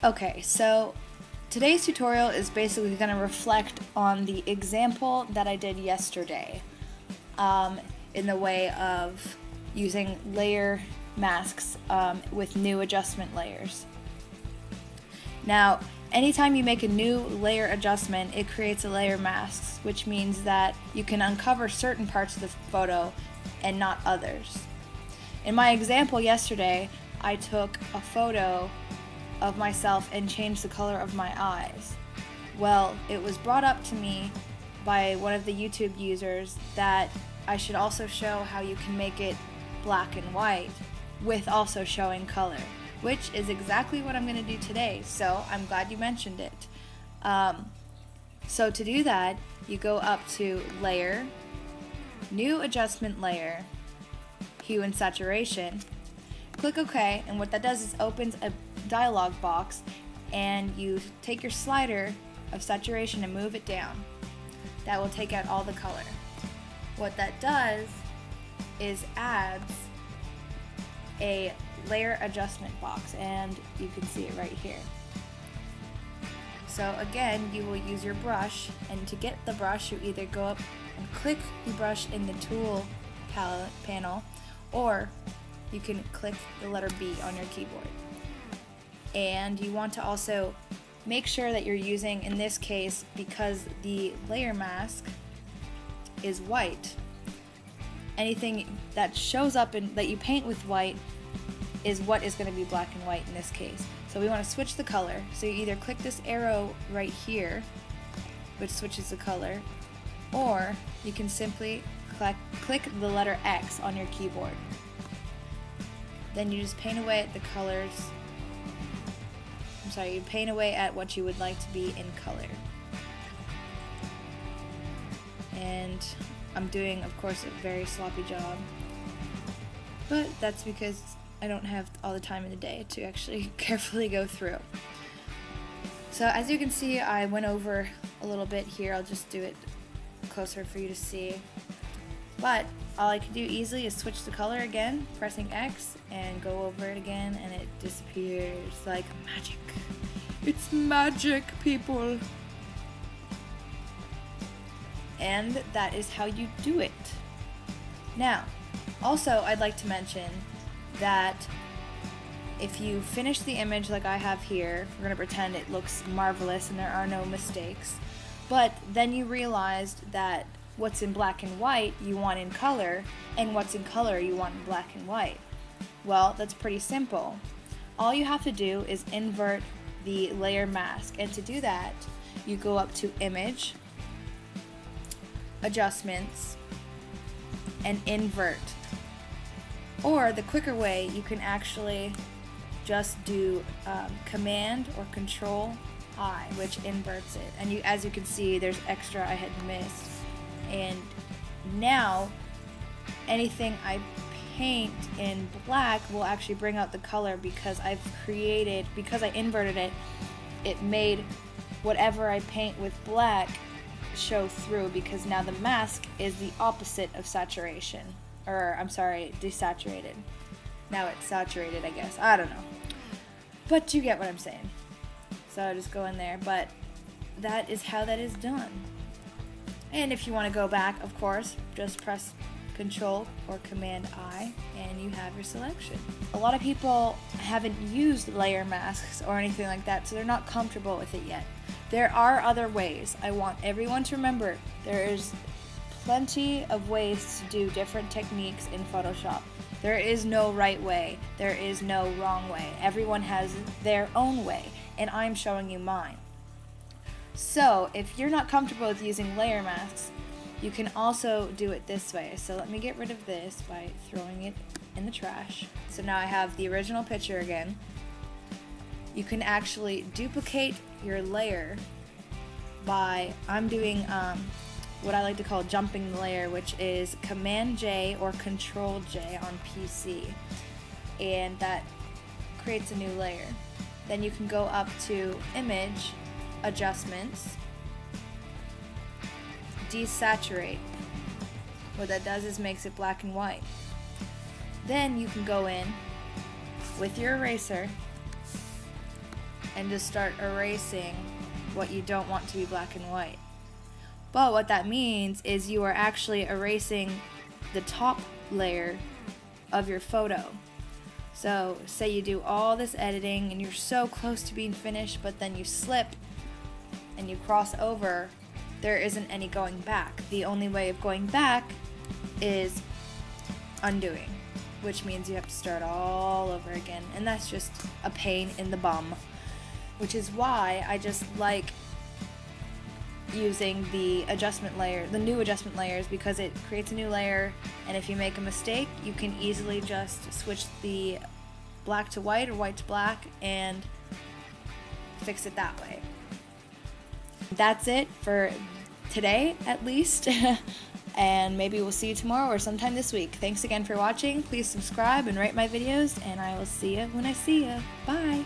Okay, so today's tutorial is basically going to reflect on the example that I did yesterday in the way of using layer masks with new adjustment layers. Now, anytime you make a new layer adjustment, it creates a layer mask, which means that you can uncover certain parts of the photo and not others. In my example yesterday, I took a photo of myself and changed the color of my eyes. Well, it was brought up to me by one of the YouTube users that I should also show how you can make it black and white with also showing color, which is exactly what I'm going to do today, so I'm glad you mentioned it. So to do that, you go up to Layer, New Adjustment Layer, Hue and Saturation, click OK, and what that does is opens a dialog box, and you take your slider of saturation and move it down. That will take out all the color. What that does is adds a layer adjustment box, and you can see it right here. So again, you will use your brush, and to get the brush you either go up and click the brush in the tool palette panel, or you can click the letter B on your keyboard. And you want to also make sure that you're using, in this case, because the layer mask is white, anything that shows up in that you paint with white is what is going to be black and white in this case. So we want to switch the color. So you either click this arrow right here, which switches the color, or you can simply click the letter X on your keyboard. Then you just paint away at the colors. You paint away at what you would like to be in color. And I'm doing, of course, a very sloppy job, but that's because I don't have all the time in the day to actually carefully go through. So as you can see, I went over a little bit here. I'll just do it closer for you to see. But all I can do easily is switch the color again, pressing X, and go over it again, and it disappears like magic. It's magic, people! And that is how you do it. Now, also I'd like to mention that if you finish the image like I have here, we're going to pretend it looks marvelous and there are no mistakes, but then you realized that what's in black and white you want in color, and what's in color you want in black and white. Well, that's pretty simple. All you have to do is invert the layer mask, and to do that you go up to Image, Adjustments, and Invert. Or the quicker way, you can actually just do Command or Control I, which inverts it. And as you can see, there's extra I had missed. And now anything I paint in black will actually bring out the color, because I inverted it, it made whatever I paint with black show through, because now the mask is the opposite of saturation. Or, I'm sorry, desaturated. Now it's saturated, I guess. I don't know. But you get what I'm saying. So I just go in there, but that is how that is done. And if you want to go back, of course, just press Control or Command I, and you have your selection. A lot of people haven't used layer masks or anything like that, so they're not comfortable with it yet. There are other ways. I want everyone to remember there is plenty of ways to do different techniques in Photoshop. There is no right way. There is no wrong way. Everyone has their own way, and I'm showing you mine. So if you're not comfortable with using layer masks, you can also do it this way. So let me get rid of this by throwing it in the trash. So now I have the original picture again. You can actually duplicate your layer by, I'm doing what I like to call jumping the layer, which is Command J or Control J on PC, and that creates a new layer. Then you can go up to Image, Adjustments, Desaturate. What that does is makes it black and white. Then you can go in with your eraser and just start erasing what you don't want to be black and white. But what that means is you are actually erasing the top layer of your photo. So say you do all this editing and you're so close to being finished, but then you slip and you cross over, there isn't any going back. The only way of going back is undoing, which means you have to start all over again, and that's just a pain in the bum, which is why I just like using the adjustment layer, the new adjustment layers, because it creates a new layer, and if you make a mistake, you can easily just switch the black to white or white to black and fix it that way. That's it for today, at least. And maybe we'll see you tomorrow or sometime this week. Thanks again for watching. Please subscribe and rate my videos, and I will see you when I see you. Bye!